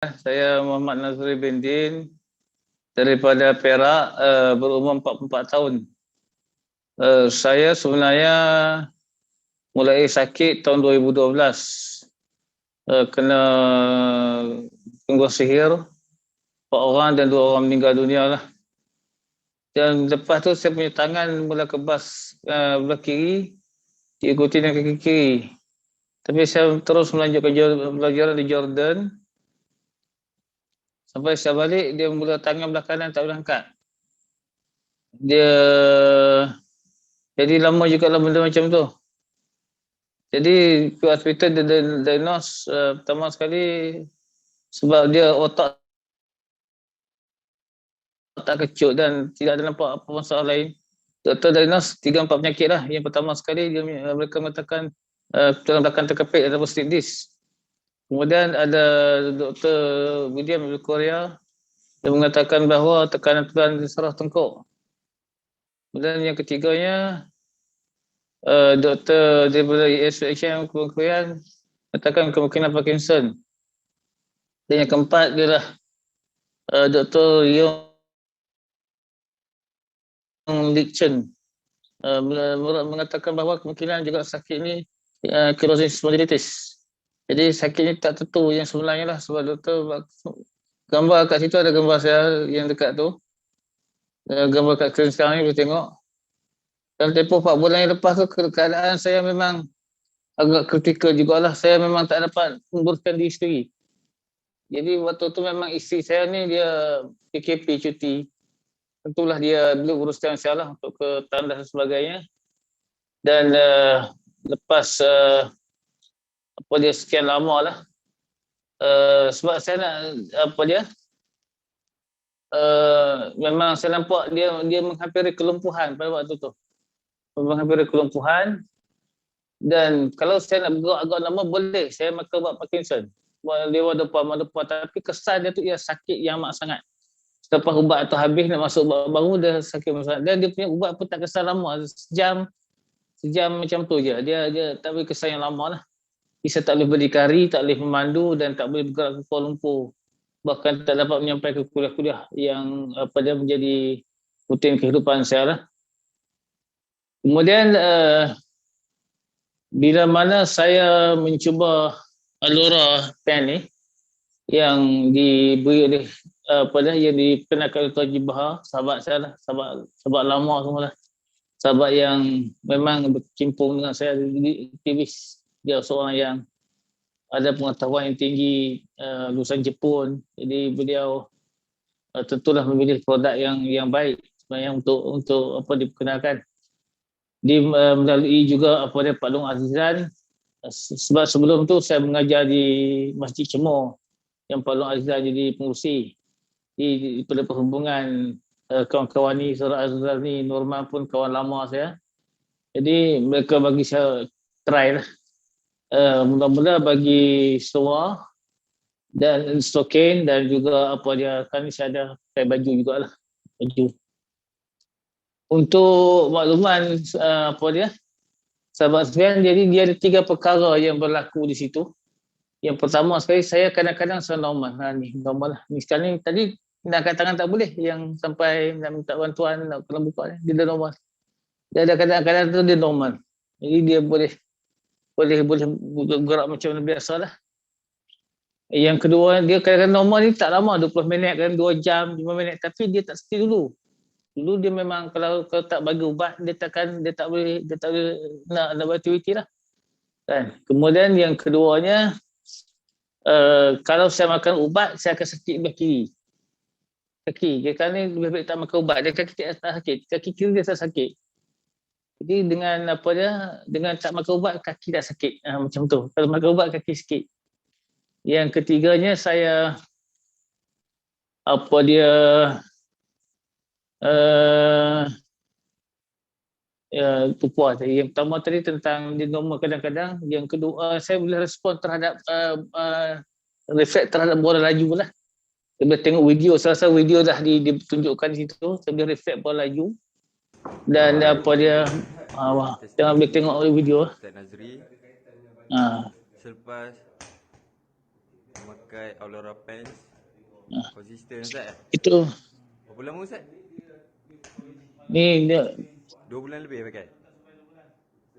Saya Muhammad Nazri bin Din daripada Perak, berumur 44 tahun. Saya sebenarnya mulai sakit tahun 2012. Kena gangguan sihir, 4 orang dan 2 orang meninggal dunia lah. Dan lepas tu saya punya tangan mula kebas belah kiri, diikuti dengan kaki kiri. Tapi saya terus melanjutkan belajar di Jordan. Sampai saya balik, dia mula tangan belah kanan tak boleh angkat. Dia jadi lama juga lah benda macam tu. Jadi ke hospital dia diagnose pertama sekali sebab dia otak tak kecut dan tidak ada nampak apa masalah lain. Doktor diagnose 3-4 penyakit lah. Yang pertama sekali mereka mengatakan tulang belakang terkepit ataupun slip disc. Kemudian ada Dr. William dari Korea yang mengatakan bahawa tekanan tulang di saraf tengkuk. Kemudian yang ketiganya Dr. daripada ESHM Korea mengatakan kemungkinan Parkinson. Dan yang keempat ialah Dr. Yong Lik-Chen mengatakan bahawa kemungkinan juga sakit ini cirrhosis spondylitis. Jadi sakit ini tak tentu yang sebenarnya lah, sebab doktor gambar kat situ ada gambar saya yang dekat tu. Gambar kat skrin sekarang ni boleh tengok. Dalam tempoh 4 bulan yang lepas tu keadaan saya memang agak kritikal jugalah. Saya memang tak dapat menguruskan diri sendiri. Jadi waktu tu memang isteri saya ni dia PKP cuti. Tentulah dia belum uruskan saya lah untuk ke tandas dan sebagainya. Dan lepas apa dia sekian lama lah. Sebab saya nak apa dia memang saya nampak dia menghampiri kelumpuhan pada waktu tu. Menghampiri kelumpuhan. Dan kalau saya nak bergerak agak lama boleh saya makan ubat Parkinson. Lewat depan, tapi kesan dia tu ia sakit yang amat sangat. Selepas ubat tu habis nak masuk ubat baru dia sakit sangat. Dan dia punya ubat pun tak kesan lama, sejam macam tu je. Dia tak boleh kesan yang lama lah. Saya tak boleh berdikari, tak boleh memandu dan tak boleh bergerak ke Kuala Lumpur. Bahkan tak dapat menyampaikan kuliah-kuliah yang dia menjadi rutin kehidupan saya lah. Kemudian bila mana saya mencuba Alura pen ni yang diberi oleh yang dikenalkan oleh Tuan Haji Bahar, sahabat saya lah, sahabat lama semua lah. Sahabat yang memang bercimpung dengan saya, aktivis. Dia seorang yang ada pengetahuan yang tinggi, lulusan Jepun. Jadi beliau tentulah memilih produk yang baik sebenarnya untuk apa diperkenalkan. Dia melalui juga Pak Long Azizan. Sebab sebelum tu saya mengajar di Masjid Cemor yang Pak Long Azizan jadi pengurusi. Di pada perhubungan kawan-kawan ni, Saudara Azizan ni, Norman pun kawan lama saya. Jadi mereka bagi saya try lah. Mula-mula bagi SOA dan stokin dan juga apa dia kan saya ada pakai baju jugalah, baju. Untuk makluman sahabat sekalian, jadi dia ada 3 perkara yang berlaku di situ. Yang pertama sekali, saya kadang-kadang saya normal. Normal lah. Ni sekarang ni tadi nak angkat tangan tak boleh, yang sampai nak minta bantuan nak kena buka dia dah normal. Dia ada kadang-kadang tu dia normal. Jadi dia boleh bergerak macam biasa lah. Yang kedua, dia kadang-kadang normal ni tak lama, 20 minit kan, 2 jam, 5 minit, tapi dia tak seperti dulu. Dulu dia memang kalau tak bagi ubat dia tak boleh nak beraktiviti lah. Kan? Kemudian yang keduanya, kalau saya makan ubat saya akan sakit belah kiri. Kaki, dia ni lebih baik tak makan ubat, dia kaki tak sakit, kaki kiri dia tak sakit. Jadi dengan tak makan ubat kaki tak sakit, macam tu. Kalau makan ubat kaki sakit. Yang ketiganya saya tu puas. Yang pertama tadi tentang dia normal kadang-kadang. Yang kedua, saya boleh respon terhadap refleks terhadap bola laju lah. Saya boleh tengok video, salah-salah video dah ditunjukkan di situ. Saya boleh refleks bola laju. Dan jangan boleh tengok video. Ustaz Nazri, Ha. selepas Pakai Aurora Pens. Konsisten Ustaz. Itu Berapa lama Ustaz? ni dia, 2 bulan lebih pakai.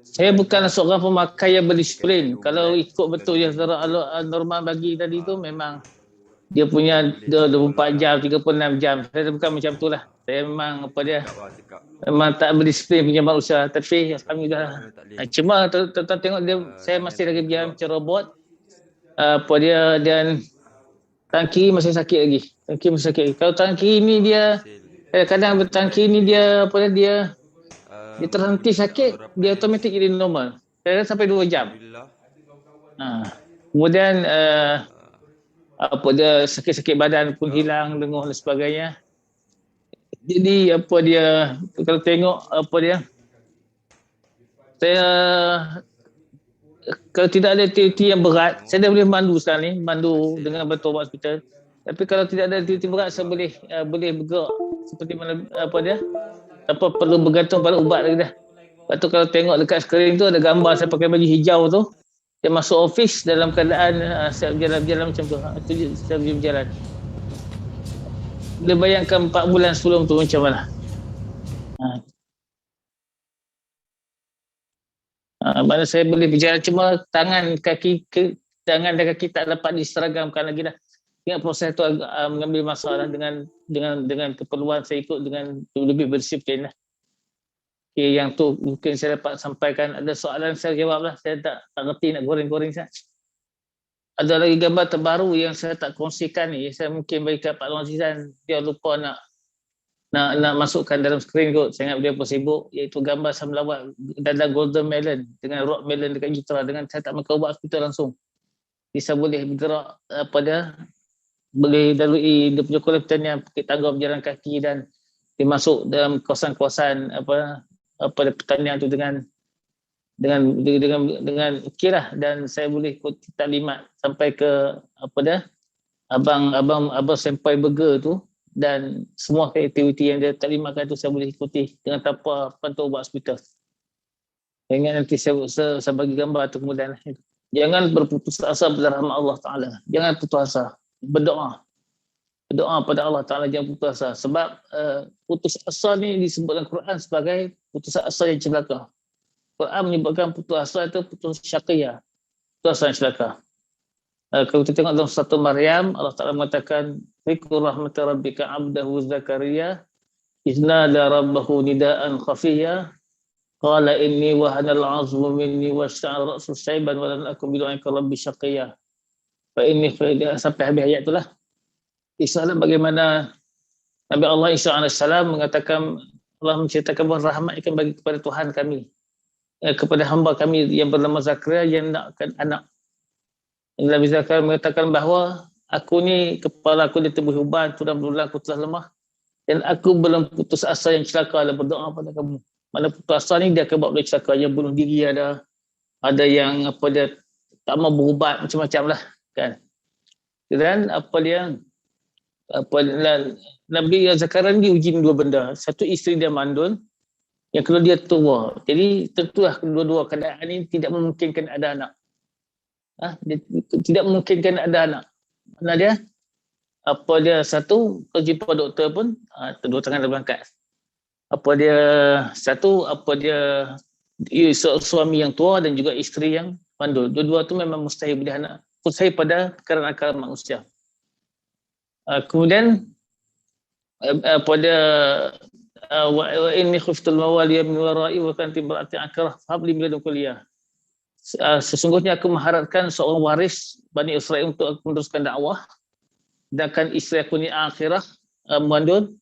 saya bukan seorang pemakai yang berdisiplin. 2 Kalau bulan, ikut betul yang lebih. secara normal bagi tadi tu memang dia punya Boleh 24 jam, 36 jam. Saya bukan macam tu lah. Saya memang apa dia, cakap. memang tak berdisiplin punya manusia. Tapi alhamdulillah. Tak boleh. Cuma tuan tengok dia, saya masih lagi berjalan macam robot. Apa dia, dan tangan kiri masih sakit lagi. Tangan kiri masih sakit lagi. Kalau tangan kiri ni dia, kadang-kadang tangan kiri ni dia, apa dia terhenti sakit, dia automatik jadi normal. Kadang sampai 2 jam. Alhamdulillah. Kemudian apa dia, sakit-sakit badan pun hilang, lenguh dan sebagainya. Jadi apa dia, kalau tengok apa dia, saya kalau tidak ada aktiviti yang berat, saya dah boleh mandu sekarang ni, mandu dengan bantuan ubat hospital. Tapi kalau tidak ada aktiviti berat, saya boleh bergerak seperti mana apa dia, tanpa perlu bergantung pada ubat lagi dah. Lepas tu kalau tengok dekat skrin tu ada gambar saya pakai baju hijau tu, dia masuk office dalam keadaan saya berjalan-jalan macam tu. Itu saya berjalan. Boleh bayangkan 4 bulan sebelum tu macam mana. Mana saya boleh berjalan, cuma tangan dan kaki tak dapat diseragamkan lagi dah. Ingat proses tu mengambil masalah dengan keperluan saya ikut dengan lebih berdisiplin lah. Okay, yang tu mungkin saya dapat sampaikan. Ada soalan saya jawab lah. Saya tak ngerti nak goreng-goreng saya. Ada lagi gambar terbaru yang saya tak kongsikan ni. Saya mungkin bagi kat Pak Long Zizan. Dia lupa nak masukkan dalam skrin kot. Saya ingat dia pun sibuk. Iaitu gambar saya melawat dalam golden melon dengan rock melon dekat Jutera. Dengan saya tak makan ubat hospital langsung. Jadi saya boleh bergerak boleh lalui dia punya kolam pertanian, Bukit Tangga, berjalan kaki, dan dia masuk dalam kawasan-kawasan pertanian tu dengan okeylah. Dan saya boleh ikut taklimat sampai ke abang sampai burger tu, dan semua aktiviti yang dia taklimatkan tu saya boleh ikuti dengan tanpa bantuan ubat hospital. Saya ingat nanti saya bagi gambar tu kemudian. Jangan berputus asa pada rahmat Allah Ta'ala. Jangan putus asa. Berdoa pada Allah Ta'ala, jangan putus asa. Sebab putus asa ni disebut dalam Quran sebagai putus asa yang celaka. Quran menyebutkan putus asa itu putus syaqiyah, putus asa yang celaka. Kalau kita tengok dalam satu Maryam, Allah Ta'ala mengatakan Zikru rahmati rabbika abdahu Zakaria iznada rabbahu nida'an khafiyya qala inni wahanal azmu minni washta'al ra'su syaiban wa lam akun bidu'aika rabbi syaqiyya. Sampai habis ayat itulah. Kisahlah bagaimana Nabi Allah Isa AS mengatakan, Allah menceritakan bahawa rahmat akan bagi kepada Tuhan kami, kepada hamba kami yang bernama Zakaria yang nakkan anak. Nabi Zakaria mengatakan bahawa aku ni, kepala aku ditebuhi uban, tulang belulang aku telah lemah, dan aku belum putus asa yang celaka dan berdoa pada kamu. Mana putus asa ni dia akan buat boleh celaka, yang bunuh diri ada yang dia tak mau berubat, macam-macam lah kan. Dan Nabi Zakaria ni diuji dua benda. Satu, isteri dia mandul. Yang kedua, dia tua. Jadi tentulah kedua-dua keadaan ini tidak memungkinkan ada anak. Dia tidak memungkinkan ada anak. Mana dia? Satu, kalau jumpa doktor pun dua tangan dah berangkat. Suami yang tua dan juga isteri yang mandul. Dua-dua tu memang mustahil boleh anak. Mustahil pada takaran akal manusia. Kemudian wa inni khiftul mawaliya min wara'i wa kanat imra'ati akrah habli min ladunka kuliah. Sesungguhnya aku mengharapkan seorang waris Bani Israel untuk meneruskan dakwah, sedangkan isteri aku ni akhirah mandul.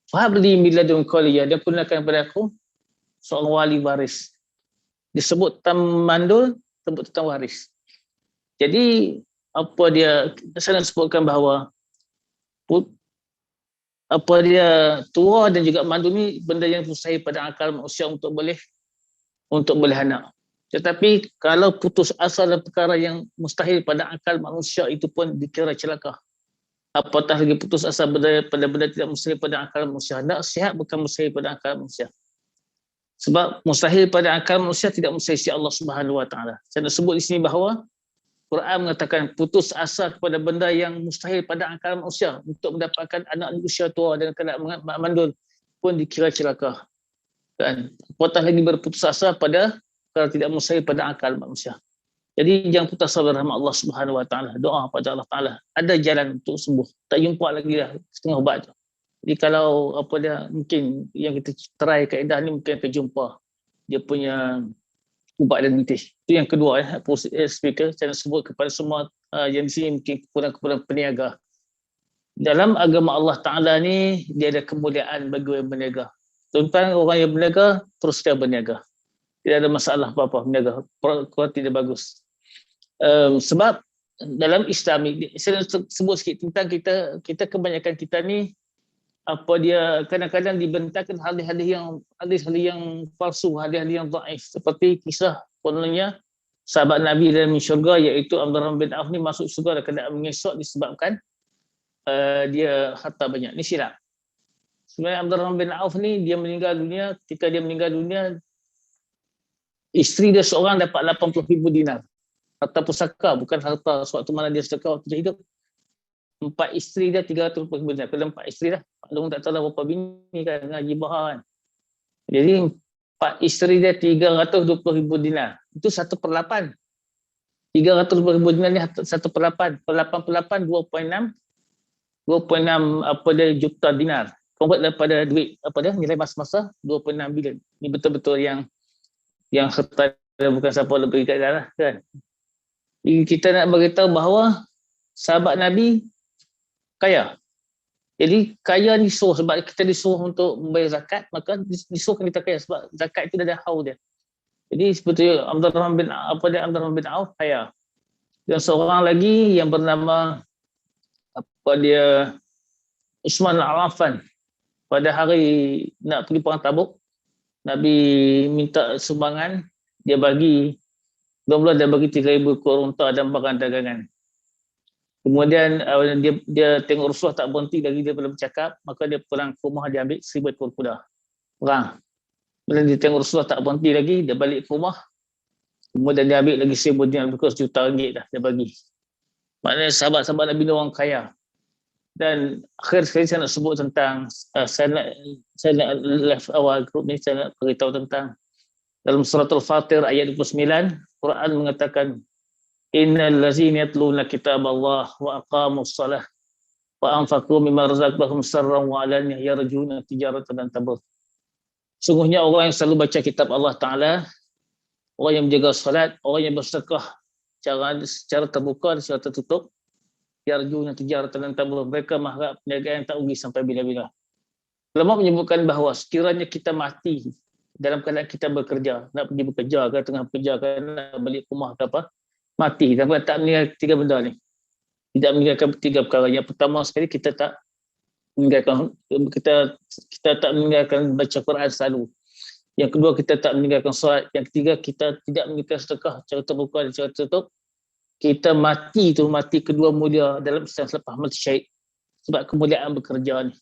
Habli min ladunka kuliah, dia kurniakan kepada aku seorang wali waris. Disebut mandul, sebut tentang waris. Jadi saya nak sebutkan bahawa tua dan juga mandul ni benda yang mustahil pada akal manusia untuk boleh anak. Tetapi kalau putus asa dalam perkara yang mustahil pada akal manusia, itu pun dikira celaka. Apatah lagi putus asa pada benda tidak mustahil pada akal manusia. Nasihat bukan mustahil pada akal manusia. Sebab mustahil pada akal manusia tidak mustahil si Allah Subhanahu Wa Taala. Saya nak sebut di sini bahawa Quran mengatakan putus asa kepada benda yang mustahil pada akal manusia untuk mendapatkan anak di usia tua dan keadaan mandul pun dikira celaka. Kan? Apatah lagi berputus asa pada kalau tidak mustahil pada akal manusia. Jadi jangan putus asa rahmat Allah Subhanahu Wa Taala. Doa pada Allah Taala. Ada jalan untuk sembuh. Tak jumpa lagi dah setengah ubat tu. Jadi kalau apa dia mungkin yang kita try kaedah ni mungkin akan jumpa dia punya ubat dan mentih. Itu yang kedua speaker saya nak sebut kepada semua yang di sini mungkin kurang-kurang peniaga. Dalam agama Allah Ta'ala ni dia ada kemuliaan bagi yang berniaga. Tentang orang yang berniaga teruskan berniaga. Tidak ada masalah apa-apa berniaga. Kuat tidak bagus. Sebab dalam Islam ni saya nak sebut sikit tentang kita kebanyakan kita ni apa dia kadang-kadang dibentangkan hadis-hadis yang palsu, hadis-hadis yang dhaif seperti kisah kononnya sahabat Nabi dalam syurga iaitu Abdurrahman bin Auf ni masuk syurga dan keadaan mengesok disebabkan dia harta banyak. Ni silap. Sebenarnya Abdurrahman bin Auf ni dia meninggal dunia, ketika dia meninggal dunia isteri dia seorang dapat 80,000 dinar. Harta pusaka, bukan harta sewaktu mana dia sedekah waktu dia hidup. 4 isteri dia 320,000 dinar. Kalau 4 isteri dah, Pak tak tahu lah berapa bini kan, ngaji bahar kan. Jadi 4 isteri dia 320,000 dinar. Itu 1/8. 320,000 dinar ni 1/8. 8/8 2.6 apa dia juta dinar. Convert daripada duit apa dia nilai masa 2.6 bilion. Ni betul-betul yang harta dia bukan siapa lebih kat dalam kan. Jadi kita nak beritahu bahawa sahabat Nabi kaya. Jadi kaya disuruh sebab kita disuruh untuk membayar zakat, maka disuruhkan kita kaya sebab zakat itu dah ada haul dia. Jadi seperti Abdurrahman bin Auf kaya. Dan seorang lagi yang bernama Utsman Al-Affan. Pada hari nak pergi perang Tabuk, Nabi minta sumbangan, dia bagi 3,000 ekor unta dan barang dagangan. Kemudian dia tengok Rasulullah tak berhenti lagi dia belum bercakap, maka dia pulang ke rumah, dia ambil 1,000 ekor kuda perang. Kemudian dia tengok Rasulullah tak berhenti lagi, dia balik ke rumah. Kemudian dia ambil lagi 1,000 dinar, sejuta ringgit dah dia bagi. Maknanya sahabat-sahabat Nabi ni orang kaya. Dan akhir sekali saya nak sebut tentang saya nak live awal grup ni saya nak beritahu tentang dalam surah Al-Fatir ayat 29 Quran mengatakan innal ladzina yatluna kitaballah wa aqamus shalah wa anfaqu mimma razaqnahum sarran wa alaniyah yarjuna tijaratan lan tabur. Sungguhnya orang yang selalu baca kitab Allah Taala, orang yang menjaga solat, orang yang bersedekah secara terbuka dan secara tertutup, yarjuna tijaratan lan tabur, mereka mengharap perniagaan yang tak rugi sampai bila-bila. Ulama menyebutkan bahawa sekiranya kita mati dalam keadaan kita bekerja, nak pergi bekerja ke tengah bekerja ke nak balik rumah ke apa, mati dan tak meninggalkan 3 benda ni. Tidak meninggalkan 3 perkara. Yang pertama sekali kita tak meninggalkan baca Quran selalu. Yang kedua kita tak meninggalkan solat. Yang ketiga kita tidak meninggalkan sedekah secara terbuka dan secara tertutup. Kita mati kedua mulia dalam Islam selepas mati syahid. Sebab kemuliaan bekerja ni.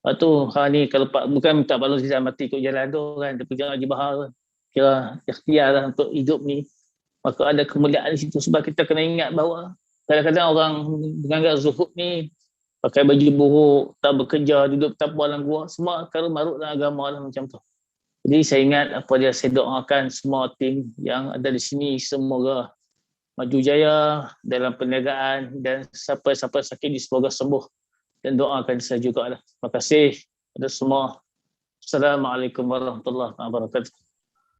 Lepas tu ni kalau bukan minta balon kita mati ikut jalan tu kan, dia pergi haji bahar kan. Kira ikhtiar lah untuk hidup ni. Maka ada kemuliaan di situ sebab kita kena ingat bahawa kadang-kadang orang menganggap zuhud ni pakai baju buruk, tak bekerja, duduk tapau dalam gua, semua karut marut dalam agama lah macam tu. Jadi saya ingat saya doakan semua tim yang ada di sini semoga maju jaya dalam perniagaan dan siapa sakit semoga sembuh dan doakan saya juga lah. Terima kasih kepada semua. Assalamualaikum warahmatullahi wabarakatuh.